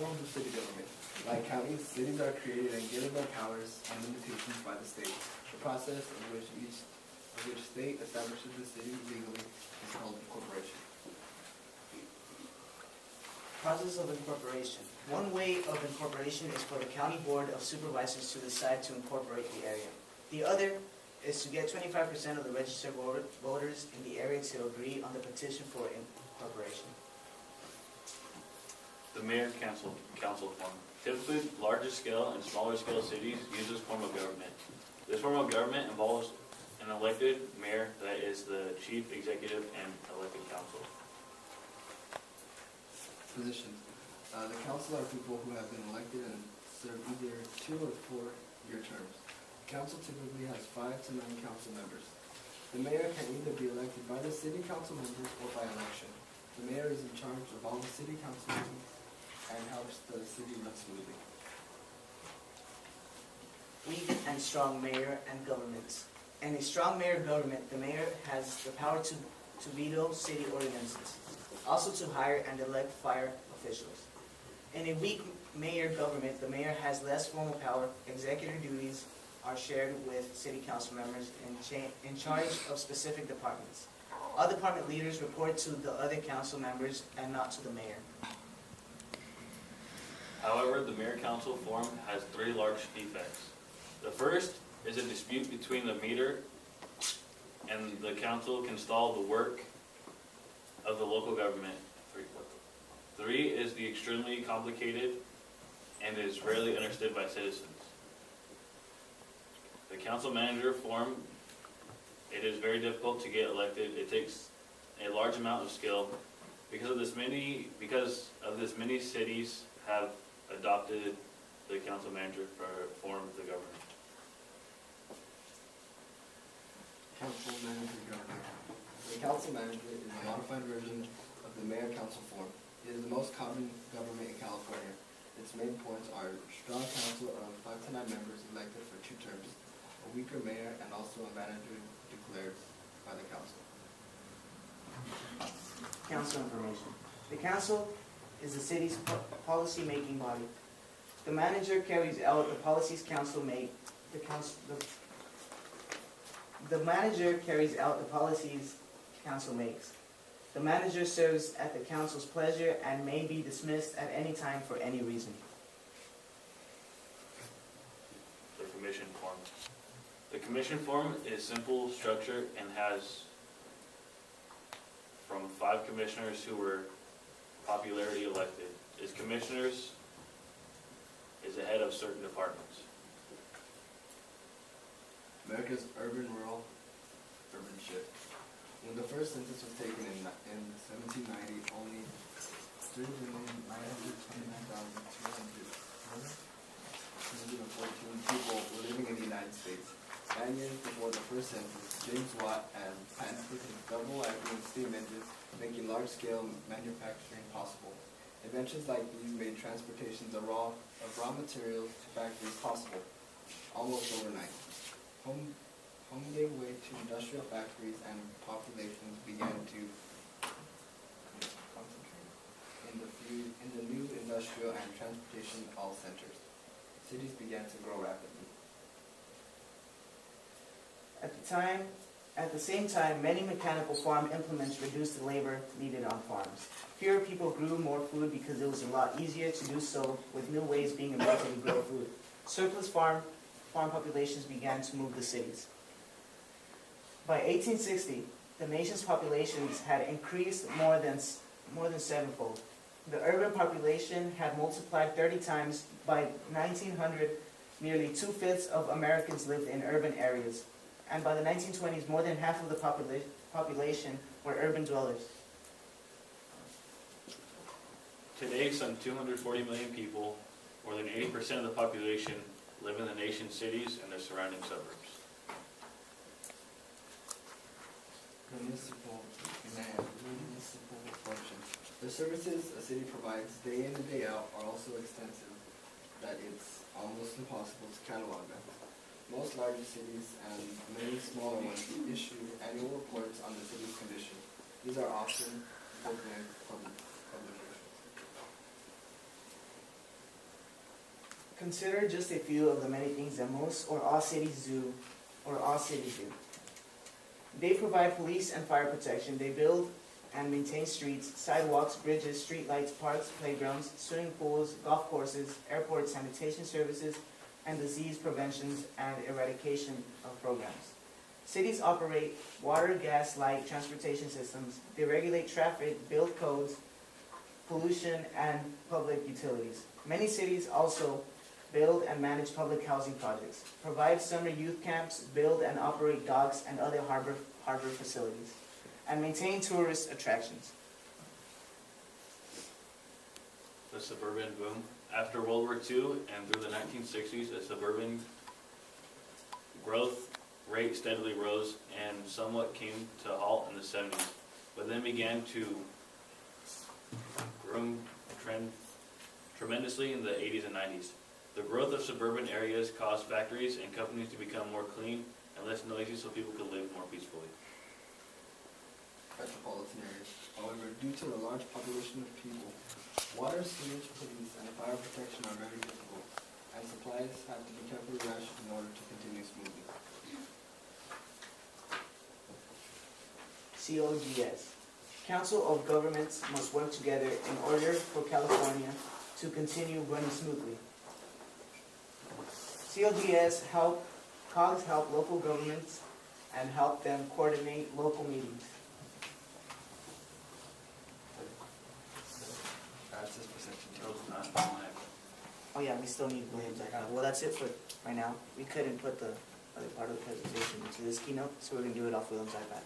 forms of city government. Like counties, cities are created and given their powers and limitations by the state. The process in which state establishes the city legally is called incorporation. Process of incorporation. One way of incorporation is for the County Board of Supervisors to decide to incorporate the area. The other is to get 25% of the registered voters in the area to agree on the petition for incorporation. The mayor council form. Typically, larger scale and smaller scale cities use this form of government. This form of government involves an elected mayor that is the chief executive and elected council. Positions. The council are people who have been elected and serve either 2 or 4-year terms. The council typically has 5 to 9 council members. The mayor can either be elected by the city council members or by election. The mayor is in charge of all the city council meetings and helps the city run smoothly. Weak and strong mayor and governments. In a strong mayor government, the mayor has the power to veto city ordinances, also to hire and elect fire officials. In a weak mayor government, the mayor has less formal power. Executive duties are shared with city council members in charge of specific departments. All department leaders report to the other council members and not to the mayor. However, the mayor council form has 3 large defects. The first is a dispute between the mayor and the council can stall the work of the local government. 3 is the extremely complicated and is rarely understood by citizens. The council manager form, it is very difficult to get elected. It takes a large amount of skill. Because of this, many cities have adopted the council manager form of the government. Council manager government. The council manager is a modified version of the mayor-council form. It is the most common government in California. Its main points are strong council of 5 to 9 members elected for 2 terms, a weaker mayor, and also a manager declared by the council. Council information. The council is the city's policy-making body. The manager carries out the policies The manager carries out the policies council makes. The manager serves at the council's pleasure and may be dismissed at any time for any reason. The commission form. The commission form is simple structure and has from 5 commissioners who were popularity elected. As commissioners is the head of certain departments. America's urban-rural shift. When the first census was taken in 1790, only 3,929,214 people were living in the United States. 9 years before the first census, James Watt and patented his double-acting steam engine, making large-scale manufacturing possible. Inventions like these made transportations of raw materials to factories possible, almost overnight. Home gave way to industrial factories and populations began to concentrate in the new industrial and transportation all centers. Cities began to grow rapidly. At the same time, many mechanical farm implements reduced the labor needed on farms. Fewer people grew more food because it was a lot easier to do so, with new ways being invented to grow food. Surplus farm populations began to move to cities. By 1860, the nation's populations had increased more than 7-fold. The urban population had multiplied 30 times. By 1900, nearly 2/5 of Americans lived in urban areas. And by the 1920s, more than half of the population were urban dwellers. Today, some 240 million people, more than 80% of the population, live in the nation's cities and their surrounding suburbs. Municipal functions. The services a city provides day in and day out are also extensive that it's almost impossible to catalog them. Most larger cities and many smaller ones issue annual reports on the city's condition. These are often booklet publications. Consider just a few of the many things that most or all cities do. They provide police and fire protection. They build and maintain streets, sidewalks, bridges, streetlights, parks, playgrounds, swimming pools, golf courses, airport sanitation services, and disease prevention and eradication of programs. Cities operate water, gas, light, transportation systems. They regulate traffic, build codes, pollution, and public utilities. Many cities also build and manage public housing projects, provide summer youth camps, build and operate docks and other harbor facilities, and maintain tourist attractions. The suburban boom. After World War II and through the 1960s, the suburban growth rate steadily rose and somewhat came to a halt in the 70s, but then began to grow tremendously in the 80s and 90s. The growth of suburban areas caused factories and companies to become more clean and less noisy so people could live more peacefully. Metropolitan areas. However, due to the large population of people, water, sewage, police, and fire protection are very difficult, and supplies have to be carefully rationed in order to continue smoothly. COGS. Council of Governments must work together in order for California to continue running smoothly. COGS help local governments and help them coordinate local meetings. That's just for section two. Those not on my- Oh yeah, we still need Williams icon. Well, that's it for right now. We couldn't put the other part of the presentation into this keynote, so we're gonna do it off Williams iPad.